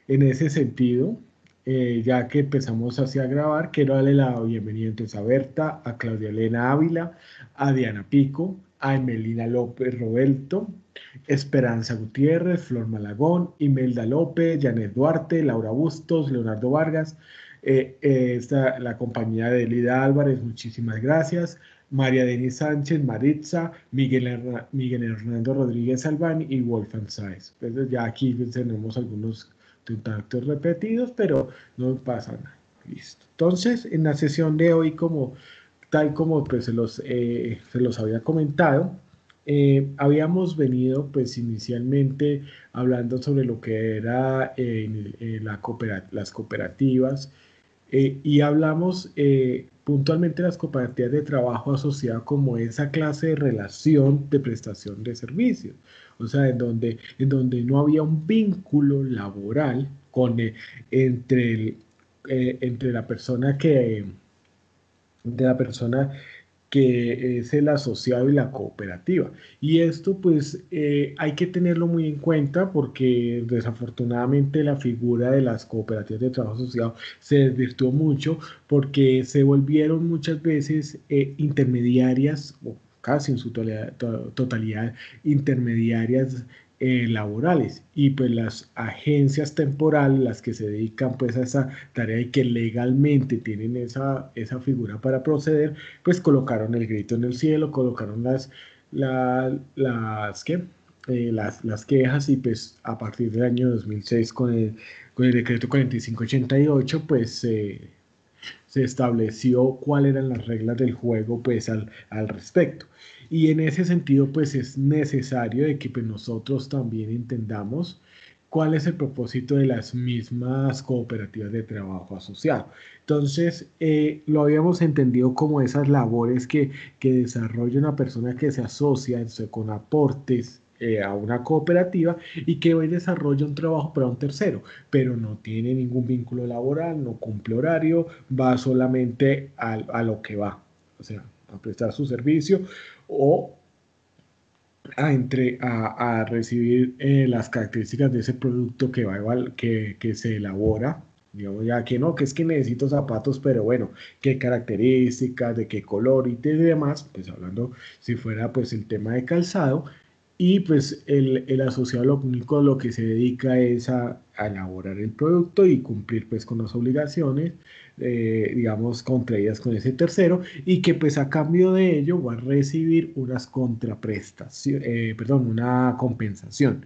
En ese sentido, ya que empezamos así a grabar, quiero darle la bienvenida entonces a Berta, a Claudia Elena Ávila, a Diana Pico, a Emelina López Roberto, Esperanza Gutiérrez, Flor Malagón, Imelda López, Janet Duarte, Laura Bustos, Leonardo Vargas, la compañía de Lida Álvarez, muchísimas gracias. María Denis Sánchez, Maritza, Miguel Hernando Rodríguez Albani y Wolfgang Sáez. Entonces ya aquí tenemos algunos contactos repetidos, pero no pasa nada. Listo. Entonces, en la sesión de hoy, tal como pues, se los había comentado, habíamos venido pues inicialmente hablando sobre lo que era las cooperativas y hablamos puntualmente de las cooperativas de trabajo asociadas como esa clase de relación de prestación de servicios, o sea, en donde no había un vínculo laboral entre, entre la persona que es el asociado y la cooperativa. Y esto pues hay que tenerlo muy en cuenta porque desafortunadamente la figura de las cooperativas de trabajo asociado se desvirtuó mucho porque se volvieron muchas veces intermediarias, o casi en su totalidad, intermediarias laborales y pues las agencias temporales, las que se dedican pues a esa tarea y que legalmente tienen esa figura para proceder, pues colocaron el grito en el cielo, colocaron ¿qué? Las quejas y pues a partir del año 2006 con el decreto 4588 pues se estableció cuáles eran las reglas del juego pues al respecto. Y en ese sentido pues es necesario de que pues, nosotros también entendamos cuál es el propósito de las mismas cooperativas de trabajo asociado. Entonces, lo habíamos entendido como esas labores que desarrolla una persona que se asocia con aportes a una cooperativa y que hoy desarrolla un trabajo para un tercero, pero no tiene ningún vínculo laboral, no cumple horario, va solamente a lo que va, o sea, a prestar su servicio o a recibir las características de ese producto que se elabora. Digamos, ya que no, que es que necesito zapatos, pero bueno, qué características, de qué color y demás, pues hablando si fuera pues el tema de calzado, y pues el asociado lo único lo que se dedica es a elaborar el producto y cumplir pues con las obligaciones, digamos, contraídas con ese tercero y que pues a cambio de ello va a recibir unas contraprestaciones, perdón, una compensación.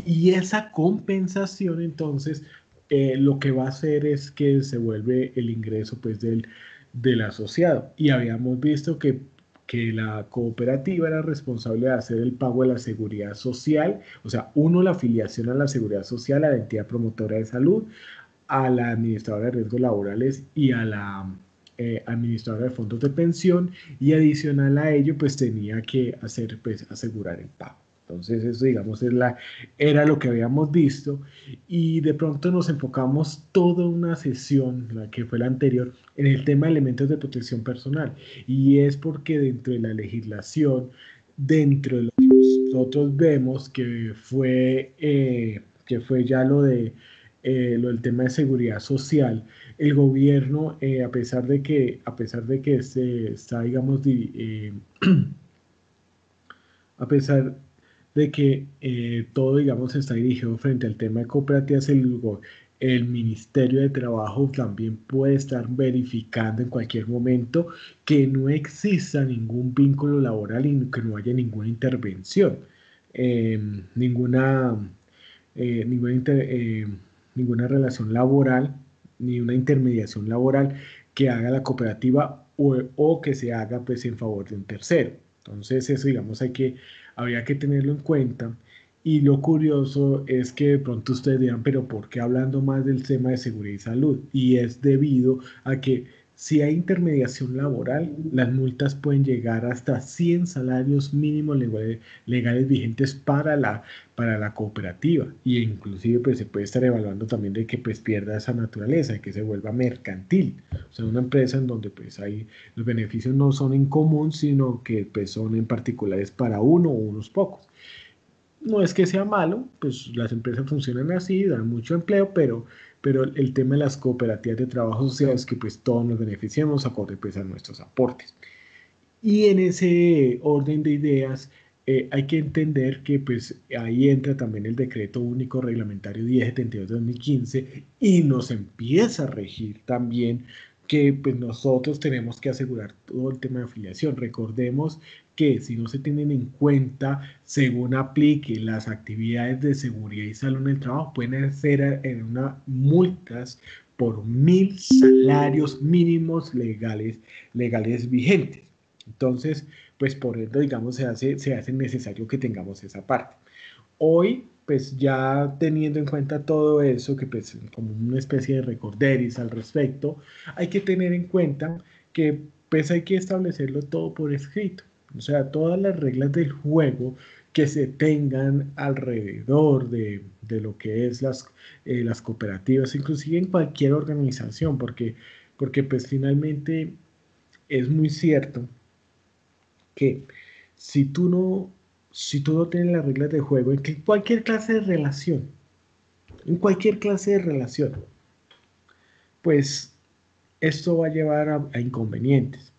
Y esa compensación entonces lo que va a hacer es que se vuelve el ingreso pues del asociado. Y habíamos visto que la cooperativa era responsable de hacer el pago de la seguridad social, o sea, uno la afiliación a la seguridad social, a la entidad promotora de salud, a la administradora de riesgos laborales y a la administradora de fondos de pensión y adicional a ello pues tenía que hacer pues asegurar el pago. Entonces eso digamos era lo que habíamos visto y de pronto nos enfocamos toda una sesión, la que fue la anterior, en el tema de elementos de protección personal y es porque dentro de la legislación, dentro de lo que nosotros vemos que fue ya lo del tema de seguridad social, el gobierno, a pesar de que se está, digamos, a pesar de que todo, digamos, está dirigido frente al tema de cooperativas, el Ministerio de Trabajo también puede estar verificando en cualquier momento que no exista ningún vínculo laboral y que no haya ninguna intervención, eh, ninguna, eh, ninguna, inter- eh, ninguna relación laboral, ni una intermediación laboral que haga la cooperativa o que se haga pues en favor de un tercero. Entonces eso digamos habría que tenerlo en cuenta. Y lo curioso es que de pronto ustedes dirán, pero ¿por qué hablando más del tema de seguridad y salud? Y es debido a que si hay intermediación laboral, las multas pueden llegar hasta 100 salarios mínimos legales vigentes para la cooperativa. Y inclusive pues se puede estar evaluando también de que pues pierda esa naturaleza, de que se vuelva mercantil. O sea, una empresa en donde pues hay los beneficios no son en común, sino que pues son en particulares para uno o unos pocos. No es que sea malo, pues las empresas funcionan así, dan mucho empleo, pero el tema de las cooperativas de trabajo social es que pues todos nos beneficiamos acorde pues a nuestros aportes. Y en ese orden de ideas, hay que entender que pues ahí entra también el decreto único reglamentario 1072 de 2015 y nos empieza a regir también que pues nosotros tenemos que asegurar todo el tema de afiliación. Recordemos que si no se tienen en cuenta, según aplique las actividades de seguridad y salud en el trabajo, pueden ser en una multas por 1000 salarios mínimos legales vigentes. Entonces, pues por eso, digamos, se hace necesario que tengamos esa parte. Hoy, pues ya teniendo en cuenta todo eso, que pues como una especie de recorderis al respecto, hay que tener en cuenta que pues hay que establecerlo todo por escrito. O sea, todas las reglas del juego que se tengan alrededor de lo que es las cooperativas, inclusive en cualquier organización, porque pues finalmente es muy cierto que si tú no, si tú no tienes las reglas de juego cualquier clase de relación, en cualquier clase de relación, pues esto va a llevar a inconvenientes.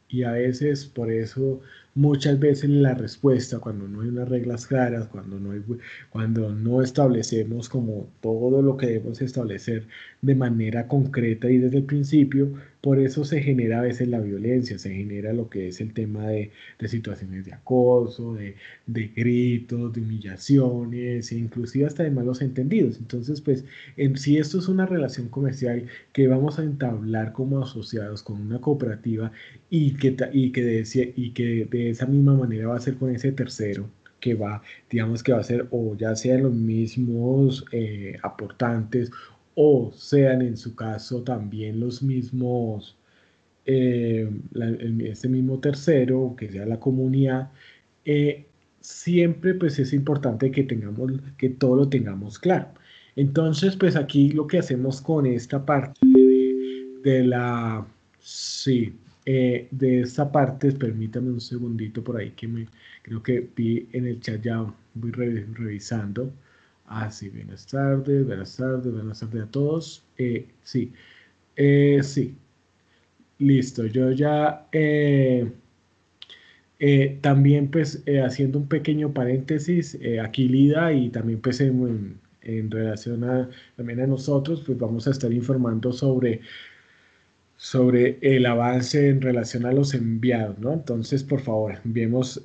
Y a veces, por eso, muchas veces la respuesta, cuando no hay unas reglas claras, cuando no establecemos como todo lo que debemos establecer de manera concreta y desde el principio, por eso se genera a veces la violencia, se genera lo que es el tema de situaciones de acoso, de gritos, de humillaciones, e inclusive hasta de malos entendidos. Entonces, pues, si esto es una relación comercial que vamos a entablar como asociados con una cooperativa, y que de esa misma manera va a ser con ese tercero que va, digamos que va a ser o ya sean los mismos aportantes o sean en su caso también los mismos, este mismo tercero, que sea la comunidad, eh, siempre pues es importante que todo lo tengamos claro. Entonces, pues aquí lo que hacemos con esta parte de la, sí, de esta parte, permítame un segundito por ahí creo que vi en el chat, ya voy revisando. Ah, sí, buenas tardes, buenas tardes, buenas tardes a todos. Sí, sí, listo. Yo ya también pues haciendo un pequeño paréntesis, aquí Lida y también pues en relación también a nosotros, pues vamos a estar informando sobre el avance en relación a los enviados, ¿no? Entonces, por favor, enviemos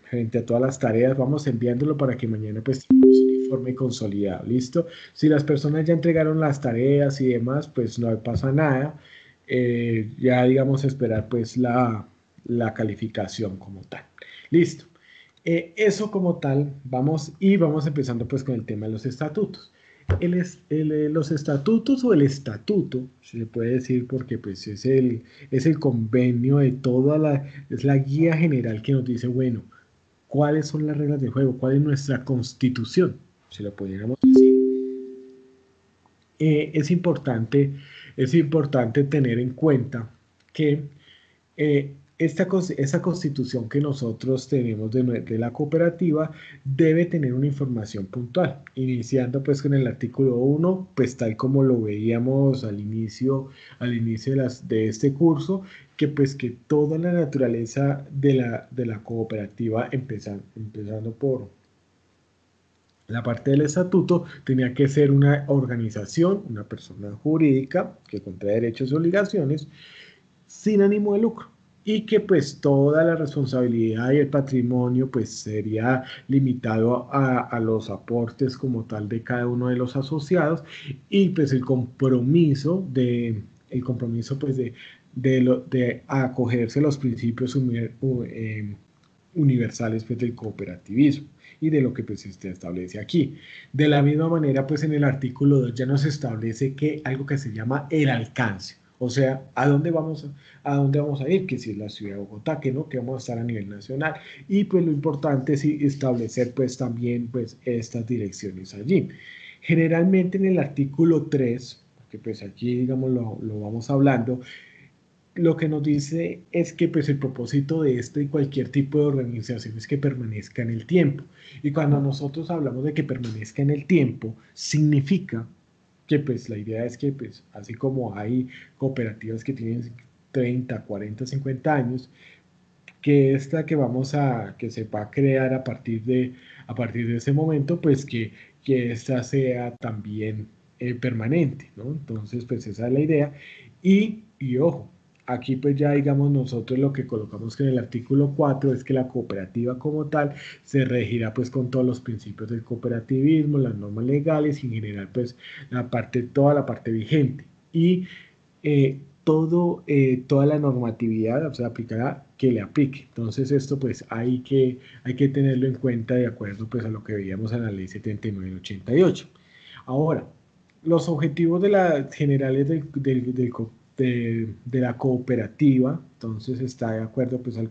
frente a todas las tareas, vamos enviándolo para que mañana pues tengamos un informe consolidado, ¿listo? Si las personas ya entregaron las tareas y demás, pues no pasa nada, ya digamos esperar pues la calificación como tal. Listo. Eso como tal, vamos empezando pues con el tema de los estatutos. Los estatutos o el estatuto, si se puede decir, porque pues es el convenio de es la guía general que nos dice, bueno, cuáles son las reglas del juego, cuál es nuestra constitución, si lo pudiéramos decir. Es importante tener en cuenta que esa constitución que nosotros tenemos de la cooperativa debe tener una información puntual, iniciando pues con el artículo 1, pues tal como lo veíamos al inicio de este curso, que pues que toda la naturaleza de la cooperativa, empezando por la parte del estatuto, tenía que ser una organización, una persona jurídica que contrae derechos y obligaciones sin ánimo de lucro, y que pues toda la responsabilidad y el patrimonio pues sería limitado a los aportes como tal de cada uno de los asociados, y pues el compromiso pues de acogerse a los principios universales pues del cooperativismo y de lo que pues se establece aquí. De la misma manera, pues en el artículo 2 ya nos establece que algo que se llama el alcance. O sea, ¿a dónde vamos a ir? Que si es la ciudad de Bogotá, que no, que vamos a estar a nivel nacional. Y pues lo importante es establecer pues también pues estas direcciones allí. Generalmente en el artículo 3, que pues aquí digamos lo vamos hablando, lo que nos dice es que pues el propósito de esto y cualquier tipo de organización es que permanezca en el tiempo. Y cuando nosotros hablamos de que permanezca en el tiempo, significa que pues la idea es que pues así como hay cooperativas que tienen 30, 40, 50 años, que esta que se va a crear a partir de ese momento, pues que esta sea también permanente, ¿no? Entonces, pues esa es la idea. Y ojo, aquí pues ya digamos nosotros lo que colocamos en el artículo 4 es que la cooperativa como tal se regirá pues con todos los principios del cooperativismo, las normas legales y en general pues toda la parte vigente. Y toda la normatividad, o sea, aplicará que le aplique. Entonces esto pues hay que tenerlo en cuenta de acuerdo pues a lo que veíamos en la ley 7988. Ahora, los objetivos generales de la cooperativa, entonces está de acuerdo pues al,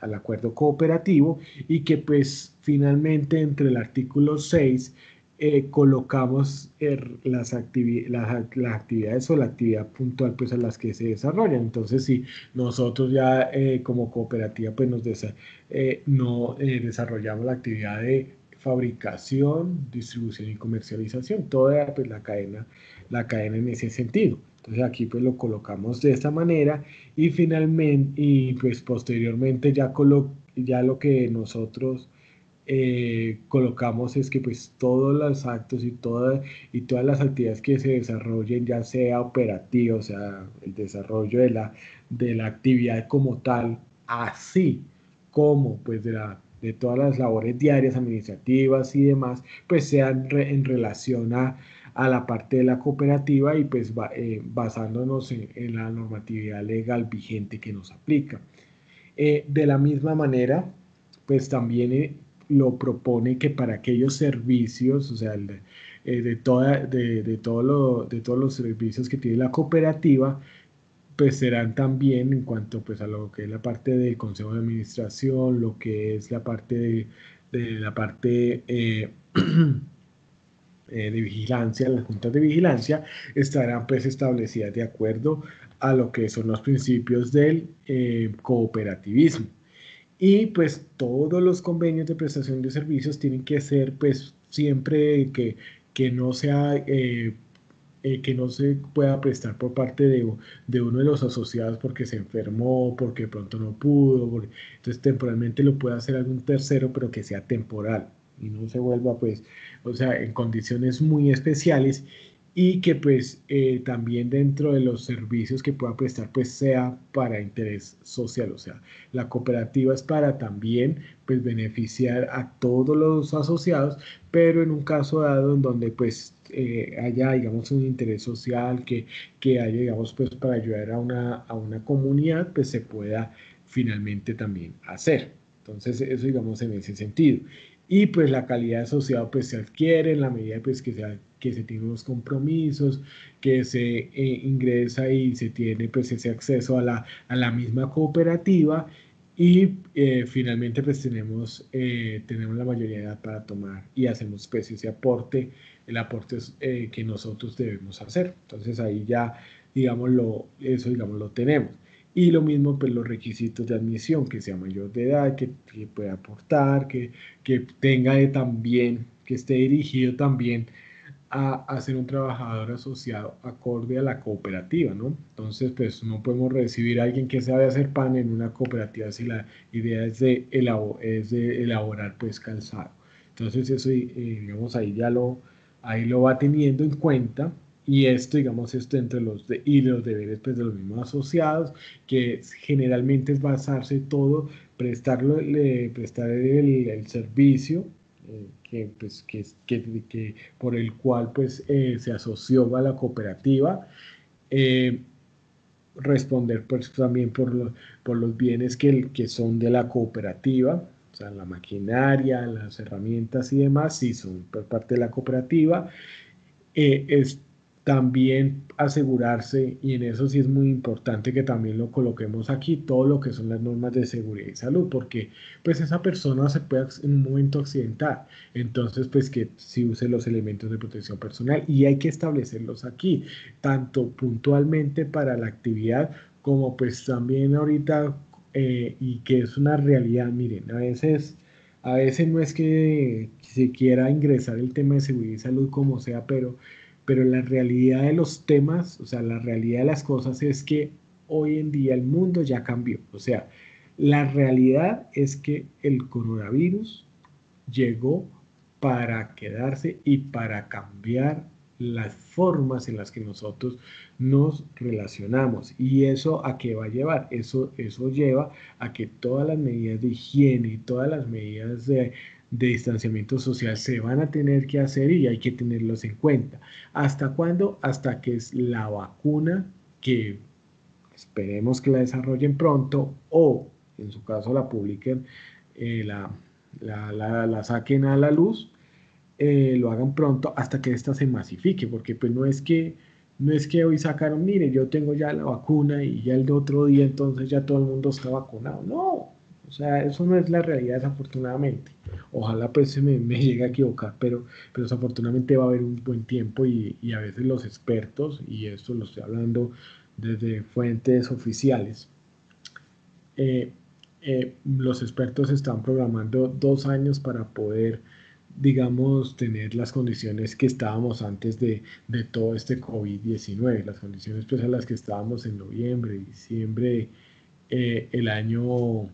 al acuerdo cooperativo y que pues finalmente entre el artículo 6 colocamos las actividades o la actividad puntual pues a las que se desarrollan. Entonces, si nosotros ya como cooperativa pues no desarrollamos la actividad de fabricación, distribución y comercialización, toda pues, la cadena en ese sentido. Entonces aquí pues lo colocamos de esta manera y finalmente y pues posteriormente ya lo que nosotros colocamos es que pues todos los actos y todas las actividades que se desarrollen, ya sea operativa, o sea, el desarrollo de la actividad como tal, así como pues de todas las labores diarias, administrativas y demás, pues sean en relación a la parte de la cooperativa y pues basándonos en la normatividad legal vigente que nos aplica. De la misma manera, pues también lo propone que para aquellos servicios, o sea, de todos los servicios que tiene la cooperativa, pues serán también en cuanto pues a lo que es la parte del consejo de administración, lo que es la parte de la parte de vigilancia, las juntas de vigilancia estarán pues establecidas de acuerdo a lo que son los principios del cooperativismo. Y pues todos los convenios de prestación de servicios tienen que ser pues siempre que no sea que no se pueda prestar por parte de uno de los asociados porque se enfermó, porque de pronto no pudo, entonces temporalmente lo puede hacer algún tercero, pero que sea temporal y no se vuelva pues, o sea, en condiciones muy especiales y que pues también dentro de los servicios que pueda prestar pues sea para interés social, o sea, la cooperativa es para también pues beneficiar a todos los asociados, pero en un caso dado en donde pues haya digamos un interés social que haya digamos pues para ayudar a una comunidad pues se pueda finalmente también hacer. Entonces eso digamos en ese sentido. Y pues la calidad asociada pues se adquiere en la medida pues que se tienen los compromisos, que se ingresa y se tiene pues ese acceso a la misma cooperativa y finalmente pues tenemos la mayoría de edad para tomar y hacemos pues ese aporte, el aporte que nosotros debemos hacer. Entonces ahí ya eso digamos lo tenemos. Y lo mismo, pues los requisitos de admisión, que sea mayor de edad, que pueda aportar, que tenga también, que esté dirigido también a ser un trabajador asociado acorde a la cooperativa, ¿no? Entonces, pues no podemos recibir a alguien que sabe hacer pan en una cooperativa si la idea es de elaborar pues calzado. Entonces, eso, digamos, ahí lo va teniendo en cuenta. Y esto, digamos, esto entre y los deberes pues, de los mismos asociados, que generalmente es basarse todo, prestar el servicio por el cual pues, se asoció a la cooperativa, eh, responder pues, también por los bienes que son de la cooperativa, o sea, la maquinaria, las herramientas y demás, sí son por parte de la cooperativa, es también asegurarse, y en eso sí es muy importante que también lo coloquemos aquí, todo lo que son las normas de seguridad y salud, porque pues esa persona se puede en un momento accidentar, entonces pues que sí use los elementos de protección personal y hay que establecerlos aquí, tanto puntualmente para la actividad como pues también ahorita, y que es una realidad, miren, a veces no es que se quiera ingresar el tema de seguridad y salud como sea, pero la realidad de los temas, o sea, la realidad de las cosas es que hoy en día el mundo ya cambió. O sea, la realidad es que el coronavirus llegó para quedarse y para cambiar las formas en las que nosotros nos relacionamos. ¿Y eso a qué va a llevar? Eso lleva a que todas las medidas de higiene y todas las medidas de distanciamiento social se van a tener que hacer y hay que tenerlos en cuenta. ¿Hasta cuándo? Hasta que es la vacuna, que esperemos que la desarrollen pronto o en su caso la publiquen, la, la saquen a la luz, lo hagan pronto hasta que ésta se masifique, porque pues no es que hoy sacaron, mire, yo tengo ya la vacuna y ya el de otro día entonces ya todo el mundo está vacunado. No, o sea, eso no es la realidad desafortunadamente. Ojalá pues se me llegue a equivocar, pero desafortunadamente va a haber un buen tiempo y a veces los expertos, y esto lo estoy hablando desde fuentes oficiales, eh, los expertos están programando 2 años para poder, digamos, tener las condiciones que estábamos antes de todo este COVID-19, las condiciones pues a las que estábamos en noviembre, diciembre, el año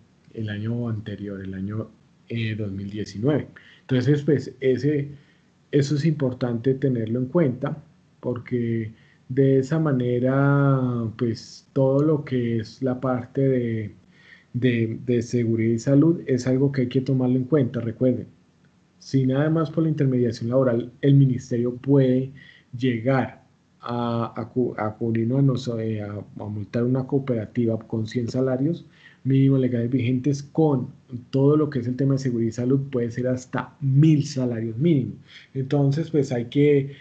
anterior, el año 2019. Entonces, pues eso es importante tenerlo en cuenta porque de esa manera, pues todo lo que es la parte de seguridad y salud es algo que hay que tomarlo en cuenta. Recuerden, si nada más por la intermediación laboral, el ministerio puede llegar a cubrirnos, a multar una cooperativa con 100 salarios mínimos legales vigentes, con todo lo que es el tema de seguridad y salud, puede ser hasta 1000 salarios mínimos. Entonces, pues hay que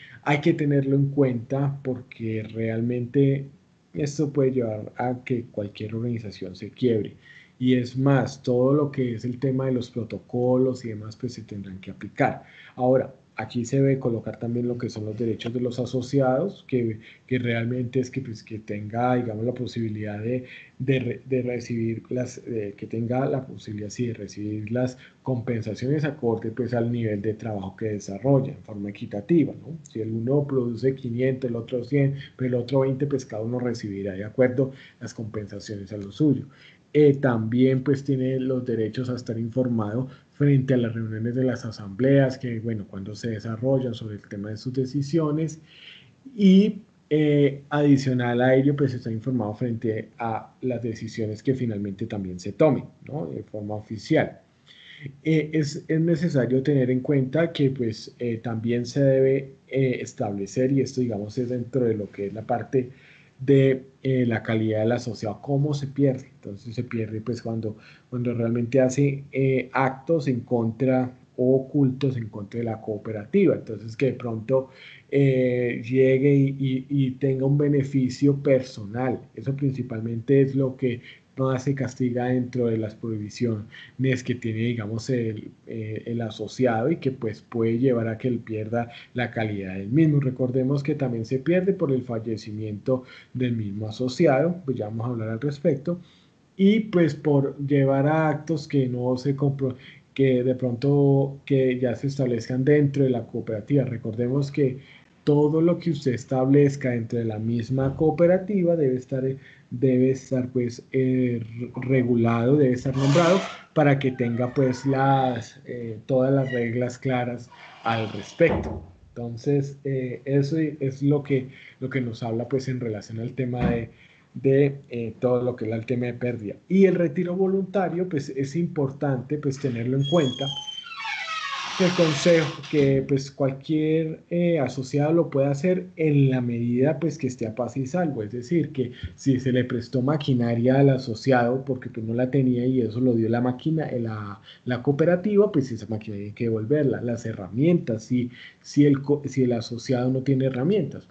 tenerlo en cuenta porque realmente esto puede llevar a que cualquier organización se quiebre. Y es más, todo lo que es el tema de los protocolos y demás, pues se tendrán que aplicar. Ahora, aquí se debe colocar también lo que son los derechos de los asociados, que realmente es que, pues, que tenga, digamos, la posibilidad de recibir que tenga la posibilidad, sí, de recibir las compensaciones acorde, pues, al nivel de trabajo que desarrolla en forma equitativa, ¿no? Si el uno produce 500, el otro 100, pero el otro 20, pues cada uno recibirá de acuerdo las compensaciones a lo suyo. También pues tiene los derechos a estar informado frente a las reuniones de las asambleas, que bueno, cuando se desarrollan sobre el tema de sus decisiones, y adicional a ello pues está informado frente a las decisiones que finalmente también se tomen, ¿no? De forma oficial. Es necesario tener en cuenta que pues también se debe establecer, y esto digamos es dentro de lo que es la parte de la calidad del asociado, cómo se pierde. Entonces se pierde pues cuando realmente hace actos en contra o ocultos en contra de la cooperativa. Entonces que de pronto llegue y tenga un beneficio personal. Eso principalmente es lo que más se castiga dentro de las prohibiciones que tiene, digamos, el asociado y que pues puede llevar a que él pierda la calidad del mismo. Recordemos que también se pierde por el fallecimiento del mismo asociado, pues ya vamos a hablar al respecto, y pues por llevar a actos que no se compro que de pronto que ya se establezcan dentro de la cooperativa. Recordemos que todo lo que usted establezca dentro de la misma cooperativa debe estar pues regulado, debe estar nombrado para que tenga pues todas las reglas claras al respecto. Entonces, eso es lo que nos habla pues en relación al tema de todo lo que es el tema de pérdida. Y el retiro voluntario, pues es importante pues tenerlo en cuenta. El consejo que pues cualquier asociado lo puede hacer en la medida pues que esté a paz y salvo, es decir, que si se le prestó maquinaria al asociado porque pues no la tenía y eso lo dio la máquina, la cooperativa, pues esa maquinaria hay que devolverla, las herramientas, si el asociado no tiene herramientas.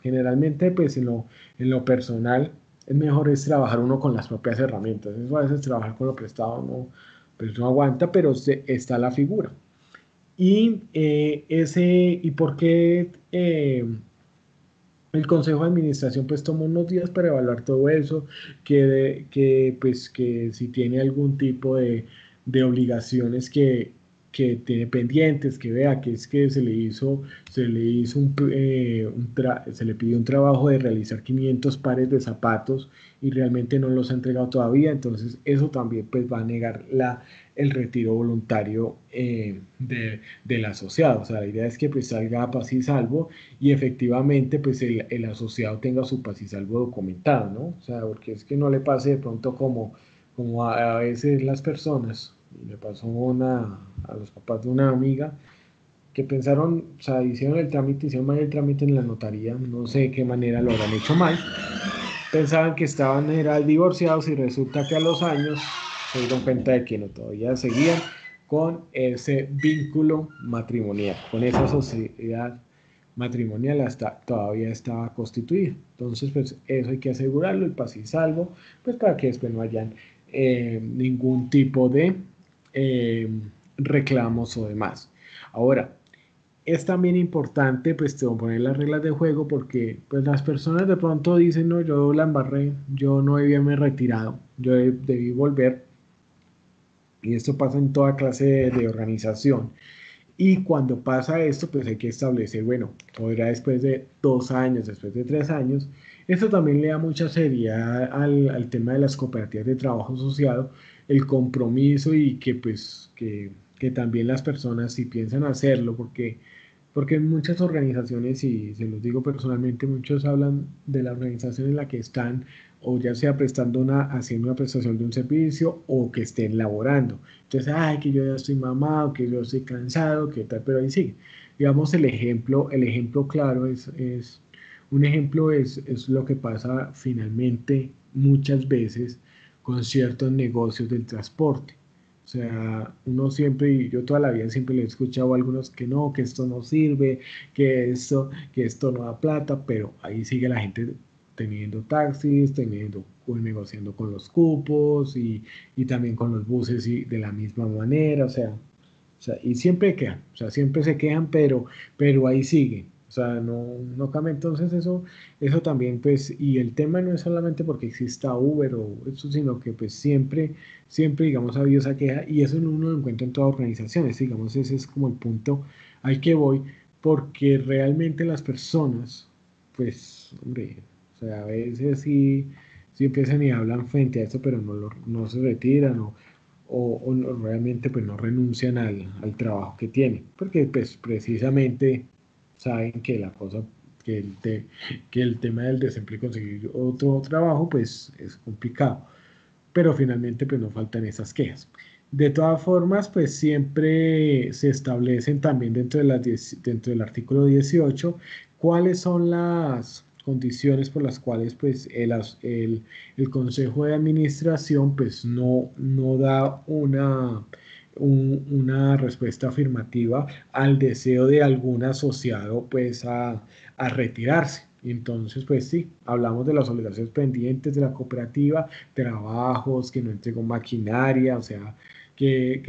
Generalmente, pues en lo personal, es mejor es trabajar uno con las propias herramientas. Eso a veces trabajar con lo prestado no, pues no aguanta, pero está la figura. ¿Y por qué el Consejo de Administración pues tomó unos días para evaluar todo eso, pues, que si tiene algún tipo de obligaciones que tiene pendientes, que vea que es que se le hizo se le pidió un trabajo de realizar 500 pares de zapatos y realmente no los ha entregado todavía, entonces eso también pues va a negar el retiro voluntario del asociado. O sea, la idea es que pues salga a paz y salvo y efectivamente pues el asociado tenga su paz y salvo documentado, ¿no? O sea, porque es que no le pase de pronto como a veces las personas, y le pasó a los papás de una amiga, que pensaron, o sea, hicieron el trámite, hicieron mal el trámite en la notaría, no sé de qué manera lo habrán hecho mal, pensaban que estaban era, divorciados y resulta que a los años se dieron cuenta de que no, todavía seguían con ese vínculo matrimonial, con esa sociedad matrimonial hasta todavía estaba constituida. Entonces, pues eso hay que asegurarlo y paz y salvo, pues para que después no hayan ningún tipo de eh, reclamos o demás. Ahora, es también importante pues poner las reglas de juego porque pues las personas de pronto dicen, no, yo la embarré, yo no debí haberme retirado, debí volver, y esto pasa en toda clase de organización. Y cuando pasa esto, pues hay que establecer, bueno, podrá después de 2 años, después de 3 años. Esto también le da mucha seriedad al tema de las cooperativas de trabajo asociado, el compromiso y que pues que también las personas si piensan hacerlo, porque en muchas organizaciones, y se los digo personalmente, muchos hablan de la organización en la que están, o ya sea haciendo una prestación de un servicio o que estén laborando. Entonces, ay, que yo ya estoy mamado, que yo estoy cansado, que tal, pero ahí sigue. Digamos, el ejemplo claro un ejemplo es lo que pasa finalmente muchas veces con ciertos negocios del transporte. O sea, uno siempre, y yo toda la vida siempre le he escuchado a algunos que no, que esto no sirve, que esto no da plata, pero ahí sigue la gente teniendo taxis, negociando con los cupos y también con los buses y de la misma manera, y siempre quejan, o sea, siempre se quejan, pero ahí sigue. O sea, no cambia. Entonces eso también, pues, y el tema no es solamente porque exista Uber o eso, sino que pues siempre, digamos, ha habido esa queja y eso uno lo encuentra en todas organizaciones, digamos, ese es como el punto al que voy, porque realmente las personas, pues, hombre, o sea, a veces sí empiezan y hablan frente a esto, pero no se retiran o realmente pues no renuncian al trabajo que tienen, porque pues precisamente saben que la cosa, que que el tema del desempleo y conseguir otro trabajo pues es complicado, pero finalmente pues no faltan esas quejas. De todas formas, pues siempre se establecen también dentro del artículo 18 cuáles son las condiciones por las cuales pues el Consejo de Administración pues no da una respuesta afirmativa al deseo de algún asociado pues a retirarse. Entonces, pues sí, hablamos de las obligaciones pendientes de la cooperativa, trabajos, que no entregó maquinaria, o sea, que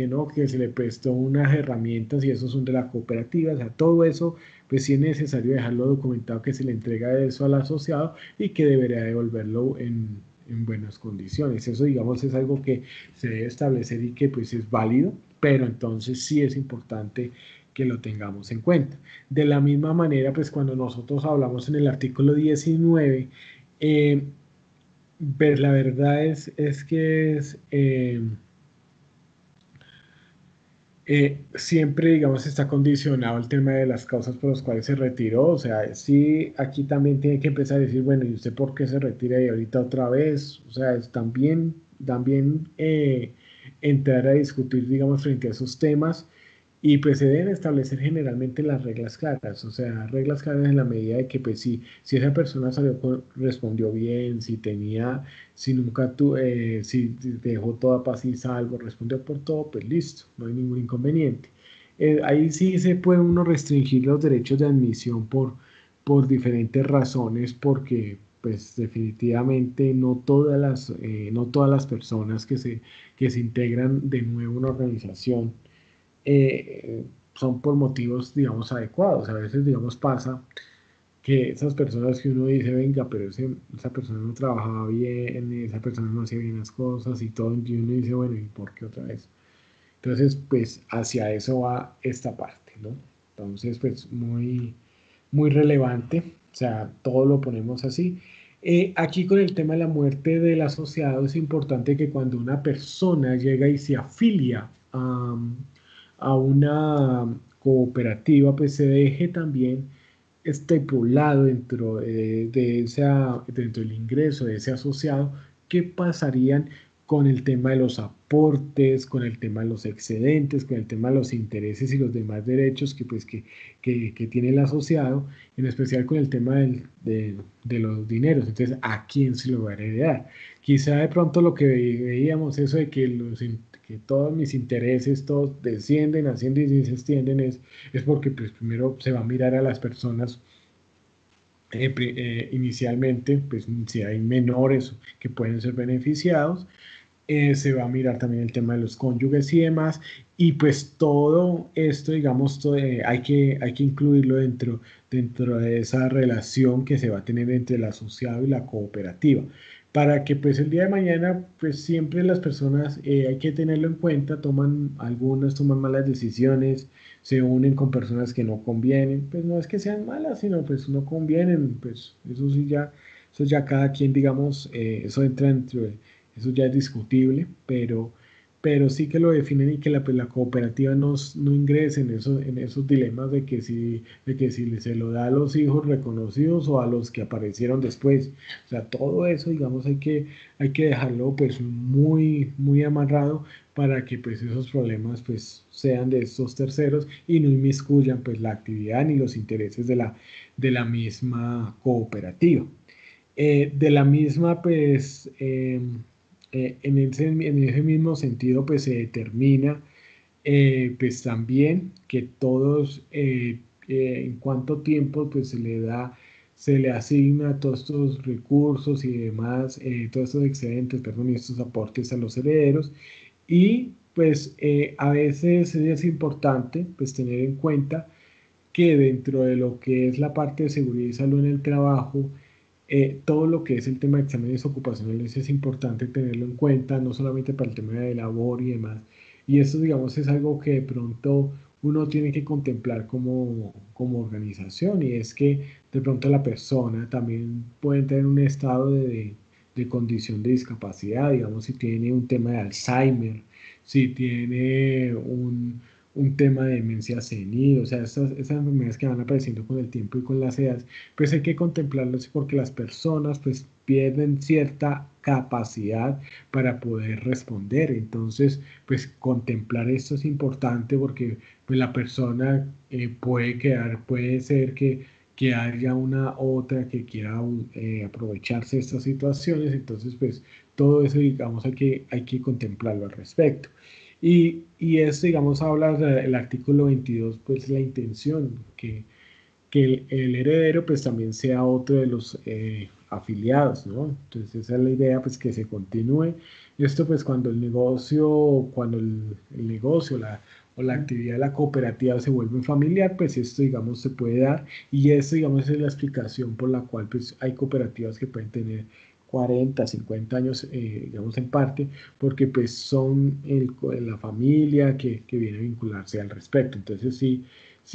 se le prestó unas herramientas y esos son de la cooperativa, o sea, todo eso, pues sí es necesario dejarlo documentado que se le entrega eso al asociado y que deberá devolverlo en buenas condiciones. Eso, digamos, es algo que se debe establecer y que pues es válido, pero entonces sí es importante que lo tengamos en cuenta. De la misma manera, pues cuando nosotros hablamos en el artículo 19, eh, pues la verdad es que siempre, digamos, está condicionado el tema de las causas por las cuales se retiró. O sea, sí, aquí también tiene que empezar a decir, bueno, ¿y usted por qué se retira y ahorita otra vez? O sea, es también entrar a discutir, digamos, frente a esos temas. Y pues se deben establecer generalmente las reglas claras, o sea, reglas claras en la medida de que pues si esa persona respondió bien, si nunca si dejó toda paz y salvo, respondió por todo, pues listo, no hay ningún inconveniente. Ahí sí se puede uno restringir los derechos de admisión por diferentes razones, porque pues definitivamente no todas las personas que se integran de nuevo a una organización son por motivos, digamos, adecuados. A veces, digamos, pasa que esas personas que uno dice, venga, pero esa persona no trabajaba bien, esa persona no hacía bien las cosas y todo, y uno dice, bueno, ¿y por qué otra vez? Entonces, pues hacia eso va esta parte, ¿no? Entonces, pues muy relevante, o sea, todo lo ponemos así. Aquí con el tema de la muerte del asociado es importante que cuando una persona llega y se afilia a una cooperativa, pues se deje también estipulado dentro del ingreso de ese asociado, qué pasarían con el tema de los aportes, con el tema de los excedentes, con el tema de los intereses y los demás derechos que tiene el asociado, en especial con el tema de los dineros. Entonces, ¿a quién se lo va a heredar? Quizá de pronto lo que veíamos, eso de que todos mis intereses, todos descienden, ascienden y se extienden, es porque pues, primero se va a mirar a las personas inicialmente, pues si hay menores que pueden ser beneficiados, se va a mirar también el tema de los cónyuges y demás, y pues todo esto, digamos, hay que incluirlo dentro de esa relación que se va a tener entre el asociado y la cooperativa, para que pues el día de mañana, pues siempre las personas, hay que tenerlo en cuenta, algunas toman malas decisiones, se unen con personas que no convienen, pues no es que sean malas, sino pues no convienen, pues eso sí ya, eso ya cada quien, digamos, eso entra dentro de eso ya es discutible, pero sí que lo definen y que pues, la cooperativa no ingrese en esos dilemas de que si se lo da a los hijos reconocidos o a los que aparecieron después. O sea, todo eso, digamos, hay que dejarlo pues muy amarrado para que pues esos problemas pues sean de estos terceros y no inmiscuyan pues la actividad ni los intereses de la misma cooperativa. De la misma, pues, en ese mismo sentido, pues se determina, pues también que todos, en cuánto tiempo, pues se le asigna todos estos recursos y demás, todos estos excedentes, perdón, y estos aportes a los herederos. Y pues a veces es importante, pues tener en cuenta que dentro de lo que es la parte de seguridad y salud en el trabajo, todo lo que es el tema de exámenes ocupacionales es importante tenerlo en cuenta, no solamente para el tema de labor y demás. Y esto, digamos, es algo que de pronto uno tiene que contemplar como organización y es que de pronto la persona también puede tener un estado de condición de discapacidad, digamos, si tiene un tema de Alzheimer, si tiene un tema de demencia senil, o sea, esas enfermedades que van apareciendo con el tiempo y con las edades, pues hay que contemplarlos porque las personas pues pierden cierta capacidad para poder responder. Entonces, pues contemplar esto es importante porque pues la persona puede ser que haya una otra que quiera aprovecharse de estas situaciones. Entonces, pues todo eso, digamos, hay que contemplarlo al respecto. Y esto, digamos, habla del artículo 22, pues la intención, que el heredero pues también sea otro de los afiliados, ¿no? Entonces esa es la idea, pues que se continúe. Esto pues cuando el negocio o la actividad de la cooperativa se vuelve familiar, pues esto, digamos, se puede dar y esto, digamos, es la explicación por la cual pues hay cooperativas que pueden tener 40, 50 años, digamos, en parte, porque pues son la familia que viene a vincularse al respecto. Entonces sí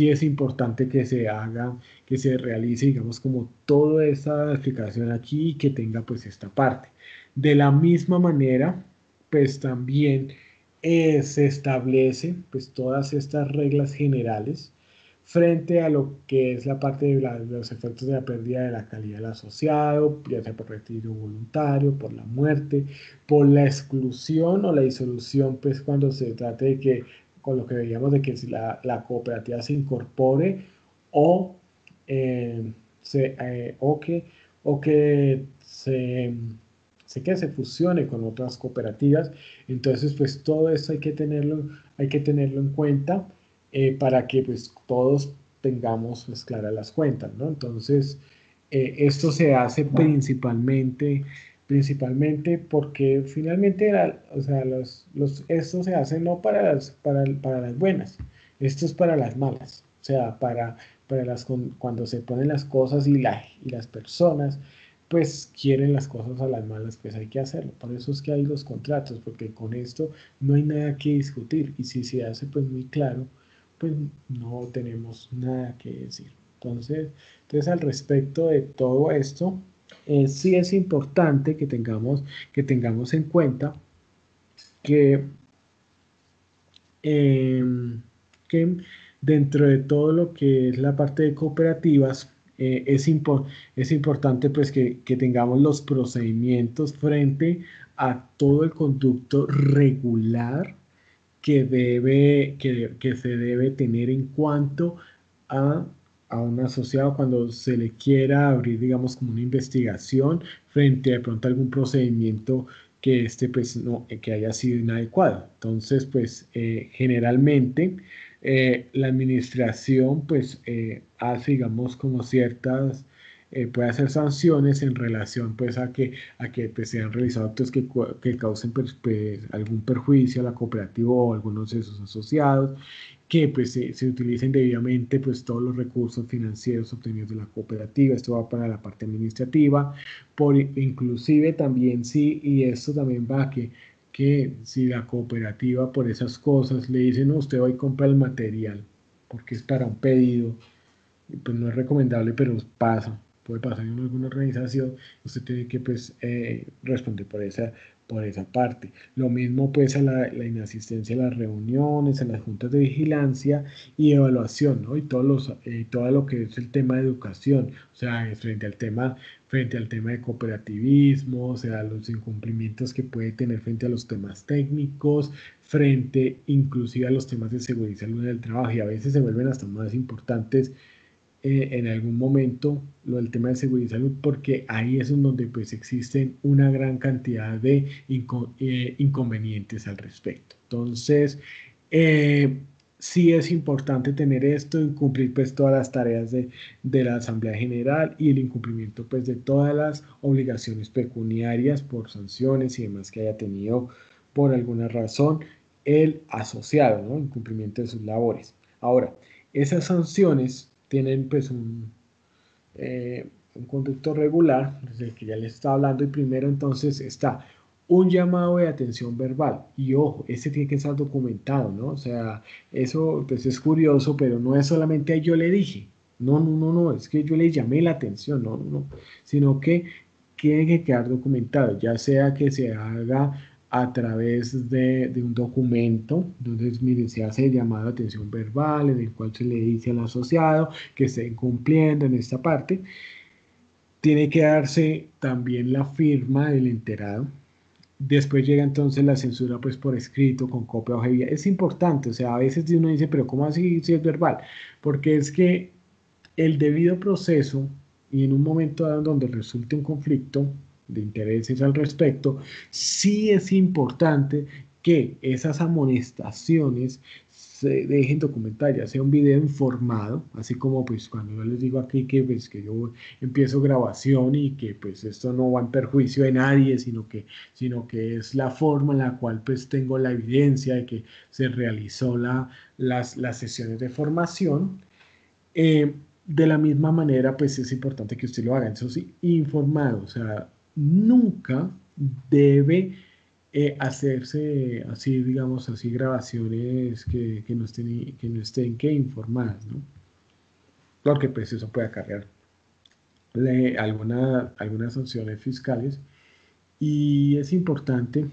es importante que se haga, que se realice, digamos, como toda esta explicación aquí y que tenga pues esta parte. De la misma manera, pues también se establece pues todas estas reglas generales frente a lo que es la parte de los efectos de la pérdida de la calidad del asociado, ya sea por retiro voluntario, por la muerte, por la exclusión o la disolución, pues cuando se trate de que, con lo que veíamos de que si la cooperativa se incorpore o, eh, se, o que que se fusione con otras cooperativas. Entonces, pues todo esto hay que tenerlo en cuenta para que pues todos tengamos pues, claras las cuentas, ¿no? Entonces, esto se hace principalmente porque finalmente, o sea, esto se hace no para las buenas, esto es para las malas, o sea, cuando se ponen las cosas y las personas pues quieren las cosas a las malas, pues hay que hacerlo. Por eso es que hay los contratos, porque con esto no hay nada que discutir y si se hace pues muy claro, pues no tenemos nada que decir. Entonces al respecto de todo esto, sí es importante que tengamos en cuenta que, em, que dentro de todo lo que es la parte de cooperativas, es importante pues que tengamos los procedimientos frente a todo el conducto regular que se debe tener en cuanto a, a un asociado cuando se le quiera abrir, digamos, como una investigación frente a, de pronto algún procedimiento que pues no, que haya sido inadecuado. Entonces, pues generalmente la administración pues hace, digamos, como ciertas puede hacer sanciones en relación pues a que pues, sean realizados actos que causen pues, algún perjuicio a la cooperativa o a algunos de sus asociados, que pues se utilicen debidamente pues todos los recursos financieros obtenidos de la cooperativa. Esto va para la parte administrativa, inclusive también sí, y esto también va a que si la cooperativa por esas cosas le dice, no, usted hoy compra el material porque es para un pedido, pues no es recomendable, pero pasa, puede pasar en alguna organización, usted tiene que pues responder por esa parte. Lo mismo pues a la inasistencia a las reuniones, a las juntas de vigilancia y evaluación, ¿no? Y todo lo que es el tema de educación, o sea, frente al tema de cooperativismo, o sea, los incumplimientos que puede tener frente a los temas técnicos, frente inclusive a los temas de seguridad y salud en el trabajo, y a veces se vuelven hasta más importantes en algún momento lo del tema de seguridad y salud, porque ahí es en donde pues existen una gran cantidad de inconvenientes al respecto. Entonces, eh, sí es importante tener esto y cumplir pues todas las tareas de la Asamblea General y el incumplimiento pues de todas las obligaciones pecuniarias por sanciones y demás que haya tenido por alguna razón el asociado, ¿no? Incumplimiento de sus labores. Ahora, esas sanciones tienen pues un conducto regular, desde el que ya les estaba hablando, y primero entonces está un llamado de atención verbal. Y ojo, ese tiene que estar documentado, ¿no? O sea, eso pues es curioso, pero no es solamente yo le dije, no, es que yo le llamé la atención, no, sino que tiene que quedar documentado, ya sea que se haga a través de un documento, entonces, mire, se hace el llamado de atención verbal, en el cual se le dice al asociado que esté incumpliendo en esta parte. Tiene que darse también la firma del enterado. Después llega entonces la censura pues por escrito, con copia o hoja de vida. Es importante, o sea, a veces uno dice, pero ¿cómo así si es verbal? Porque es que el debido proceso y en un momento dado donde resulte un conflicto de intereses al respecto, sí es importante que esas amonestaciones se dejen documentar, ya sea un video informado, así como pues cuando yo les digo aquí que pues que yo empiezo grabación y que pues esto no va en perjuicio de nadie, sino que es la forma en la cual pues tengo la evidencia de que se realizó las sesiones de formación. De la misma manera, pues es importante que usted lo haga, eso sí, informado, o sea, nunca debe hacerse así, digamos, así grabaciones que no estén que informadas, ¿no? Porque pues eso puede acarrear algunas sanciones fiscales y es importante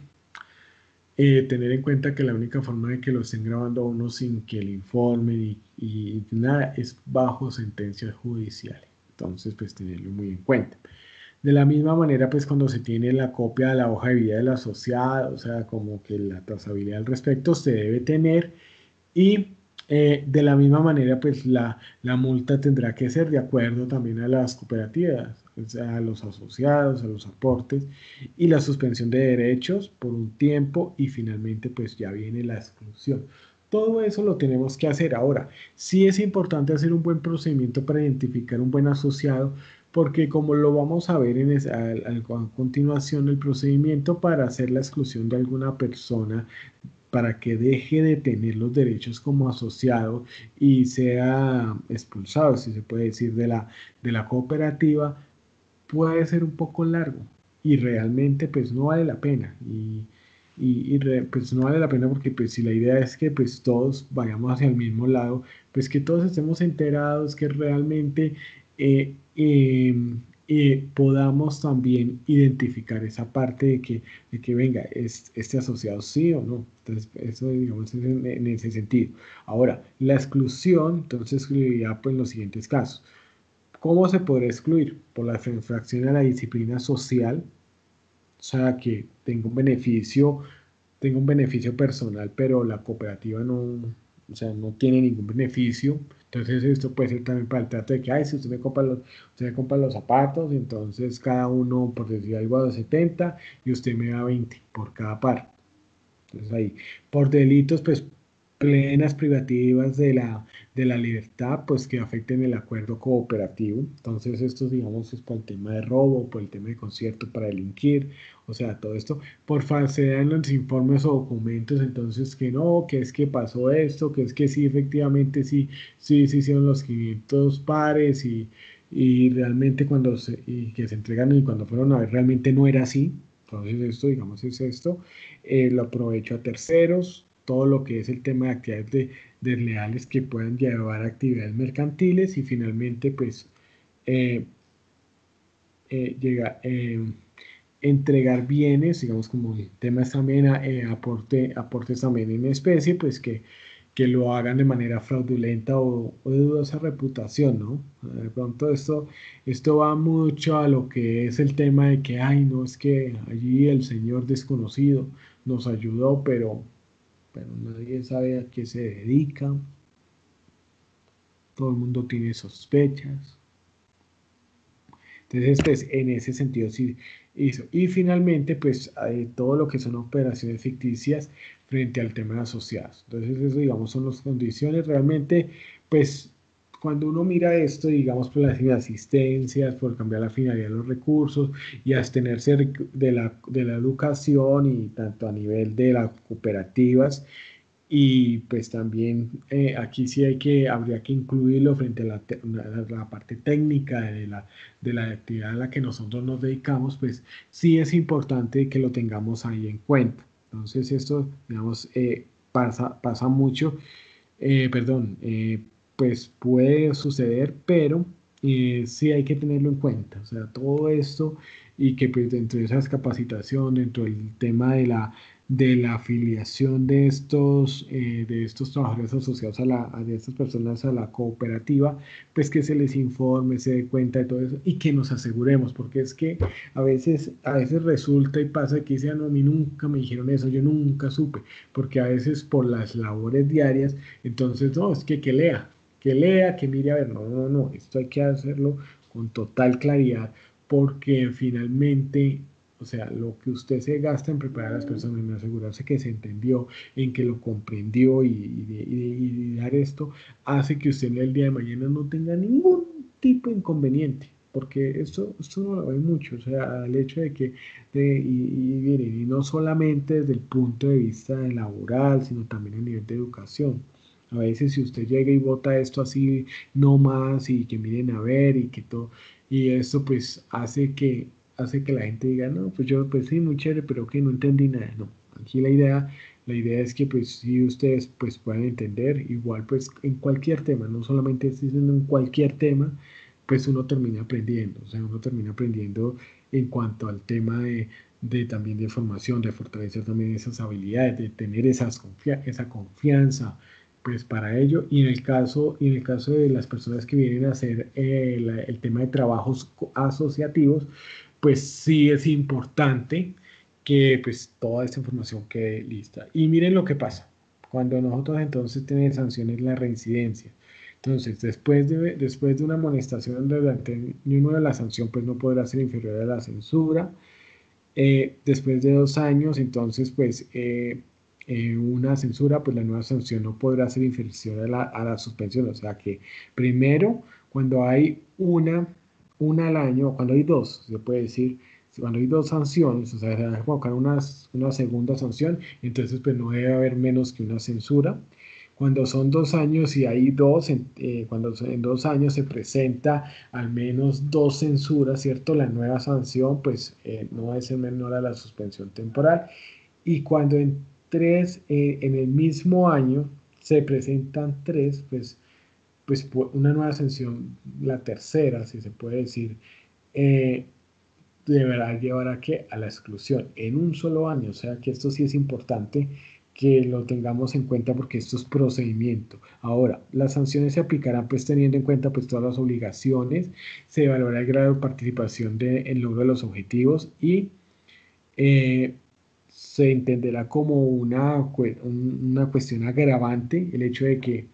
tener en cuenta que la única forma de que lo estén grabando a uno sin que le informen y nada es bajo sentencias judiciales. Entonces, pues tenerlo muy en cuenta. De la misma manera, pues cuando se tiene la copia de la hoja de vida del asociado, o sea, como que la trazabilidad al respecto se debe tener y de la misma manera, pues la multa tendrá que ser de acuerdo también a las cooperativas, o sea, a los asociados, a los aportes y la suspensión de derechos por un tiempo y finalmente pues ya viene la exclusión. Todo eso lo tenemos que hacer. Ahora, sí es importante hacer un buen procedimiento para identificar un buen asociado, porque como lo vamos a ver a continuación, el procedimiento para hacer la exclusión de alguna persona, para que deje de tener los derechos como asociado y sea expulsado, si se puede decir, de la cooperativa, puede ser un poco largo y realmente pues no vale la pena. Pues no vale la pena porque pues si la idea es que pues todos vayamos hacia el mismo lado, pues que todos estemos enterados, que realmente eh, eh, podamos también identificar esa parte de que venga, es este asociado sí o no. Entonces, eso digamos es en ese sentido. Ahora, la exclusión, entonces excluiría pues en los siguientes casos. ¿Cómo se podría excluir? Por la infracción a la disciplina social, o sea, que tengo un beneficio personal, pero la cooperativa no, o sea, no tiene ningún beneficio. Entonces esto puede ser también para el trato de que, ay, si usted me compra los zapatos, entonces cada uno, por decir algo, a 70 y usted me da 20 por cada par. Entonces ahí, por delitos, pues plenas privativas de la libertad, pues que afecten el acuerdo cooperativo. Entonces esto, digamos, es por el tema de robo, por el tema de concierto para delinquir, o sea, todo esto, por falsedad en los informes o documentos, entonces que no, que es que pasó esto, que es que sí, efectivamente sí hicieron los 500 pares y realmente y que se entregan y cuando fueron a ver realmente no era así. Entonces esto, digamos, es esto lo aprovecho a terceros, todo lo que es el tema de actividades desleales que puedan llevar a actividades mercantiles y finalmente pues eh, llega, entregar bienes, digamos como el tema es también aportes también en especie, pues que lo hagan de manera fraudulenta o de dudosa reputación, ¿no? De pronto esto va mucho a lo que es el tema de que, ay, no, es que allí el señor desconocido nos ayudó, pero nadie sabe a qué se dedica, todo el mundo tiene sospechas. Entonces, pues en ese sentido sí hizo. Y finalmente, pues todo lo que son operaciones ficticias frente al tema de asociados. Entonces, eso, digamos, son las condiciones. Realmente, pues cuando uno mira esto, digamos, por las inasistencias, por cambiar la finalidad de los recursos y abstenerse de la educación y tanto a nivel de las cooperativas y pues también aquí sí habría que incluirlo frente a la parte técnica de la actividad a la que nosotros nos dedicamos, pues sí es importante que lo tengamos ahí en cuenta. Entonces esto, digamos, pasa mucho, pues puede suceder, pero sí hay que tenerlo en cuenta. O sea, todo esto y que pues dentro de esas capacitaciones, dentro del tema de la afiliación de estos trabajadores asociados de estas personas a la cooperativa, pues que se les informe, se dé cuenta de todo eso y que nos aseguremos, porque es que a veces resulta y pasa que dicen, no, a mí nunca me dijeron eso, yo nunca supe, porque a veces por las labores diarias, entonces, no, es que lea, que mire, a ver, no, esto hay que hacerlo con total claridad, porque finalmente, o sea, lo que usted se gasta en preparar a las personas, en asegurarse que se entendió, en que lo comprendió y dar esto, hace que usted en el día de mañana no tenga ningún tipo de inconveniente. Porque esto no lo ve mucho, o sea, el hecho de que, miren, y no solamente desde el punto de vista laboral, sino también a nivel de educación. A veces si usted llega y vota esto así, no más, y que miren a ver, y que todo, y esto pues hace que la gente diga, no, pues yo, pues sí, muy chévere, pero que no entendí nada. No, aquí la idea es que pues sí ustedes pues puedan entender, igual pues en cualquier tema, no solamente si en cualquier tema, pues uno termina aprendiendo, o sea, uno termina aprendiendo en cuanto al tema de también de formación, de fortalecer también esas habilidades, de tener esa confianza, pues para ello. Y en el caso de las personas que vienen a hacer el tema de trabajos asociativos, pues sí es importante que pues toda esta información quede lista. Y miren lo que pasa. Cuando nosotros entonces tenemos sanciones la reincidencia. Entonces, después de una amonestación durante uno de la sanción, pues no podrá ser inferior a la censura. Después de 2 años, entonces, pues una censura, pues la nueva sanción no podrá ser inferior a la suspensión. O sea que primero, cuando hay una al año, cuando hay dos, se puede decir, cuando hay dos sanciones, o sea, se va a colocar una segunda sanción, entonces pues no debe haber menos que una censura. Cuando son 2 años y hay dos, cuando en 2 años se presenta al menos dos censuras, ¿cierto? La nueva sanción, pues no es menor a la suspensión temporal. Y cuando en el mismo año se presentan tres, pues una nueva sanción, la tercera, si se puede decir, eh, deberá llevar a qué? A la exclusión en un solo año. O sea que esto sí es importante que lo tengamos en cuenta porque esto es procedimiento. Ahora, las sanciones se aplicarán pues teniendo en cuenta pues todas las obligaciones, se evaluará el grado de participación en logro de los objetivos y eh, se entenderá como una cuestión agravante el hecho de que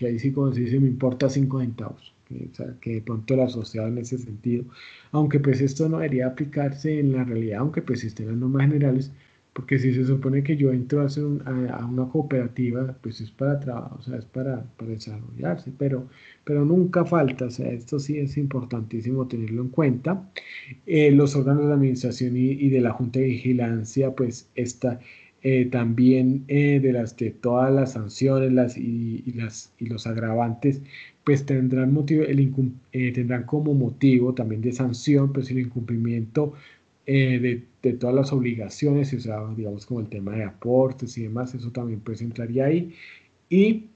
ahí sí, como se dice, me importa 5 centavos, o sea, que de pronto el asociado en ese sentido, aunque pues esto no debería aplicarse en la realidad, aunque pues estén las normas generales, porque si se supone que yo entro a una cooperativa, pues es para trabajo, o sea, es para desarrollarse, pero nunca falta, o sea, esto sí es importantísimo tenerlo en cuenta. Los órganos de administración y de la Junta de Vigilancia, pues también de todas las sanciones y los agravantes, pues tendrán como motivo también de sanción, pues el incumplimiento de todas las obligaciones, o sea, digamos como el tema de aportes y demás, eso también pues entraría ahí. Y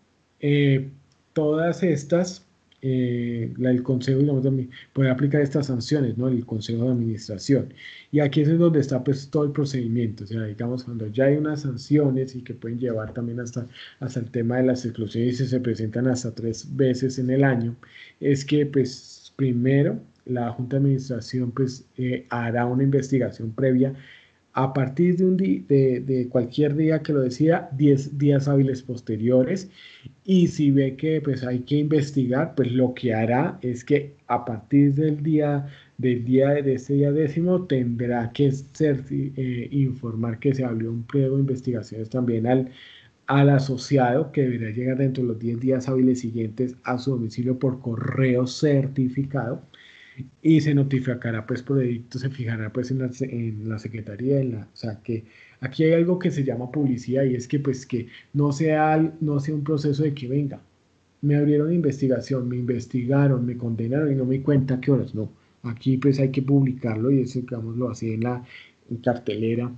eh, todas estas, el Consejo, digamos, puede aplicar estas sanciones, ¿no? El Consejo de Administración. Y aquí es en donde está pues todo el procedimiento, o sea, digamos, cuando ya hay unas sanciones y que pueden llevar también hasta el tema de las exclusiones y se presentan hasta 3 veces en el año, es que pues primero la Junta de Administración pues hará una investigación previa a partir de cualquier día que lo decida, 10 días hábiles posteriores, y si ve que pues hay que investigar, pues lo que hará es que a partir de ese día décimo tendrá que informar que se abrió un pliego de investigaciones también al asociado, que deberá llegar dentro de los 10 días hábiles siguientes a su domicilio por correo certificado y se notificará pues por edicto, se fijará pues en la secretaría, o sea que aquí hay algo que se llama publicidad y es que pues que no sea un proceso de que venga, me abrieron investigación, me investigaron, me condenaron y no me di cuenta a qué horas, no, aquí pues hay que publicarlo y eso digámoslo así en cartelera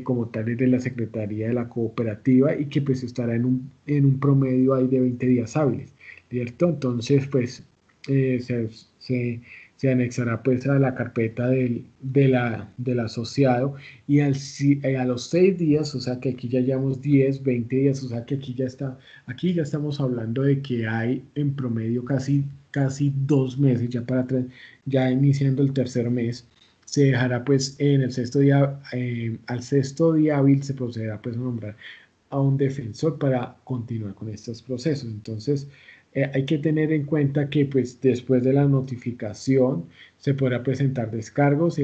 como tal es de la Secretaría de la Cooperativa y que pues estará en un promedio ahí de 20 días hábiles, ¿cierto? Entonces pues eh, se, se- se anexará pues a la carpeta del asociado y a los 6 días, o sea que aquí ya llevamos 10, 20 días, o sea que aquí ya estamos hablando de que hay en promedio casi 2 meses ya ya iniciando el tercer mes se dejará pues en el sexto día, al sexto día hábil se procederá pues a nombrar a un defensor para continuar con estos procesos. Entonces, hay que tener en cuenta que pues después de la notificación se podrá presentar descargos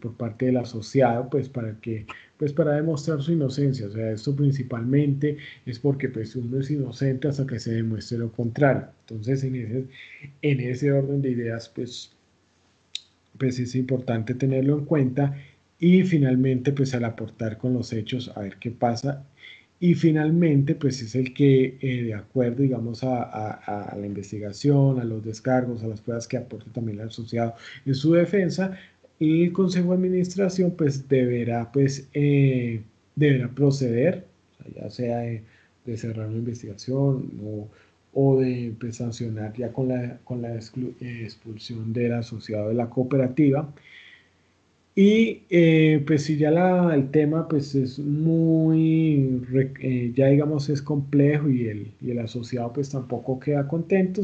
por parte del asociado pues para demostrar su inocencia. O sea, esto principalmente es porque pues uno es inocente hasta que se demuestre lo contrario. Entonces, en ese orden de ideas, pues es importante tenerlo en cuenta y finalmente pues al aportar con los hechos a ver qué pasa y finalmente pues es el que de acuerdo digamos a la investigación, a los descargos, a las pruebas que aporte también el asociado en su defensa y el Consejo de Administración pues deberá proceder, o sea, ya sea de cerrar una investigación o de pues, sancionar ya con la expulsión del asociado de la cooperativa. Y pues si ya el tema pues es ya digamos es complejo y el asociado pues tampoco queda contento,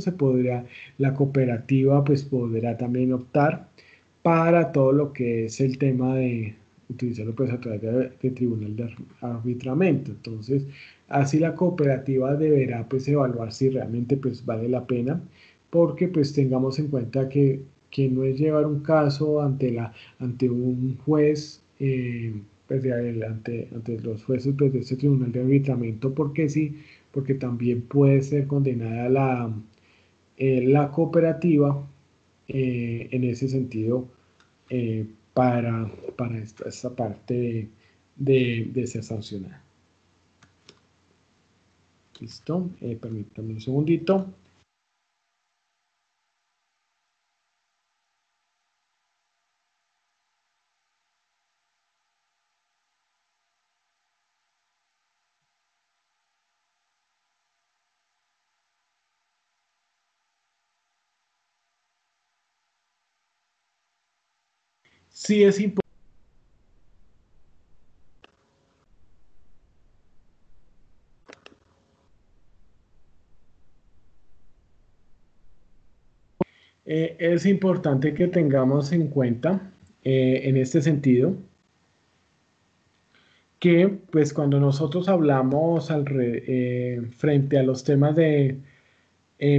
la cooperativa pues podrá también optar para todo lo que es el tema de utilizarlo pues a través de tribunal de arbitramiento. Entonces, así la cooperativa deberá pues evaluar si realmente pues vale la pena, porque pues tengamos en cuenta que no es llevar un caso ante un juez pues, ante los jueces pues, de este tribunal de arbitramiento, porque sí, porque también puede ser condenada la cooperativa en ese sentido eh, para esta parte de ser sancionada. ¿Listo? Permítame un segundito. Sí es importante. Es importante que tengamos en cuenta en este sentido que pues cuando nosotros hablamos frente a los temas de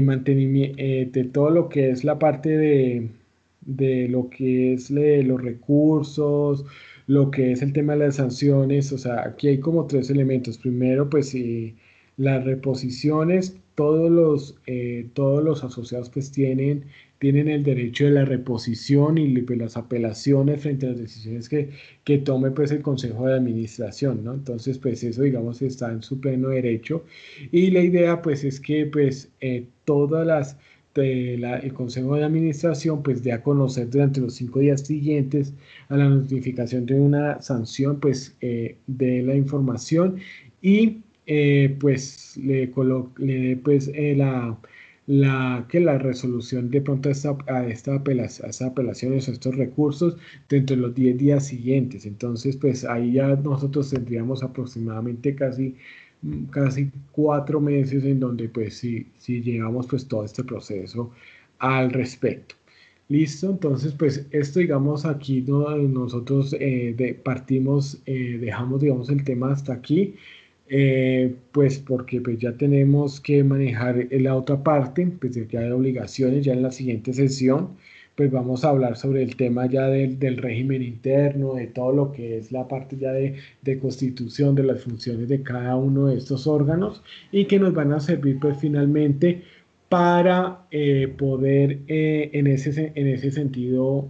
mantenimiento, de todo lo que es la parte de lo que es los recursos, lo que es el tema de las sanciones, o sea, aquí hay como tres elementos. Primero, pues las reposiciones, todos los asociados pues tienen el derecho de la reposición y pues, las apelaciones frente a las decisiones que tome pues el Consejo de Administración, ¿no? Entonces, pues eso, digamos, está en su pleno derecho. Y la idea, pues, es que, pues, el Consejo de Administración, pues, dé a conocer durante los 5 días siguientes a la notificación de una sanción, pues, de la información y, pues, le dé, pues, que la resolución de pronto a estas apelaciones, a estos recursos, dentro de los 10 días siguientes. Entonces, pues ahí ya nosotros tendríamos aproximadamente casi 4 meses en donde pues si llevamos pues todo este proceso al respecto. Listo, entonces pues esto digamos aquí nosotros partimos, dejamos digamos el tema hasta aquí, pues porque pues ya tenemos que manejar la otra parte, pues ya hay obligaciones, ya en la siguiente sesión pues vamos a hablar sobre el tema ya del régimen interno, de todo lo que es la parte ya de constitución de las funciones de cada uno de estos órganos y que nos van a servir pues finalmente para poder en ese sentido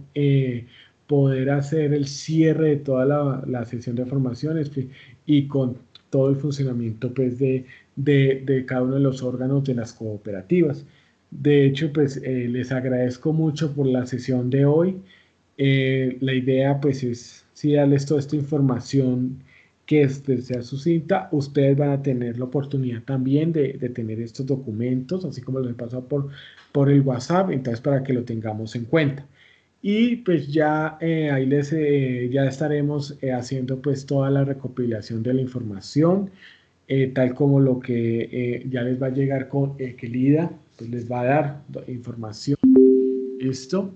poder hacer el cierre de toda la sesión de formaciones pues, y con todo el funcionamiento pues, de cada uno de los órganos de las cooperativas. De hecho, pues les agradezco mucho por la sesión de hoy. La idea pues es sí darles toda esta información que sea sucinta. Ustedes van a tener la oportunidad también de tener estos documentos, así como les he pasado por el WhatsApp, entonces para que lo tengamos en cuenta. Y pues ya ahí ya estaremos haciendo pues toda la recopilación de la información, tal como lo que ya les va a llegar con que LIDA pues les va a dar información. ¿Listo?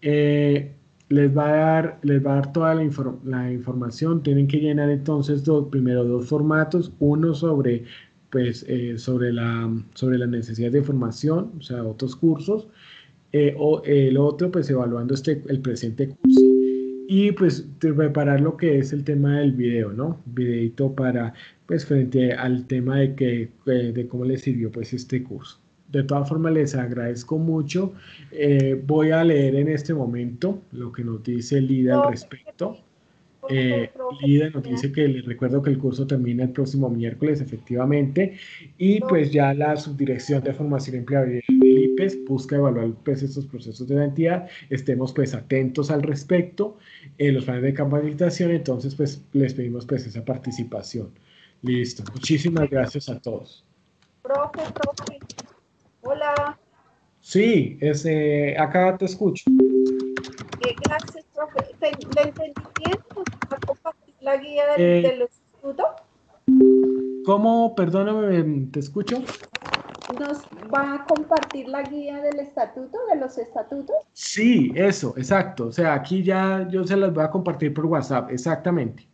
Eh, les va a dar toda la información. Tienen que llenar entonces primero dos formatos, uno pues, sobre la necesidad de información, o sea, otros cursos, o el otro, pues evaluando el presente curso. Y pues preparar lo que es el tema del video, ¿no? Videito para, pues frente al tema de cómo les sirvió pues este curso. De todas formas, les agradezco mucho. Voy a leer en este momento lo que nos dice Lida al Profe, respecto. profe, Lida nos dice que les recuerdo que el curso termina el próximo miércoles, efectivamente, y pues profe, ya la Subdirección de Formación y Empleabilidad del IPES busca evaluar pues estos procesos de la entidad. Estemos pues atentos al respecto, los planes de capacitación, entonces pues les pedimos pues esa participación. Listo, muchísimas gracias a todos. profe. Hola, Sí, acá te escucho. gracias, profe. ¿Le entendí bien? ¿Nos va a compartir la guía Eh, del instituto? ¿Cómo? Perdóname, ¿te escucho? ¿Nos va a compartir la guía del estatuto, de los estatutos? Sí, eso, exacto. O sea, aquí ya yo se las voy a compartir por WhatsApp, exactamente.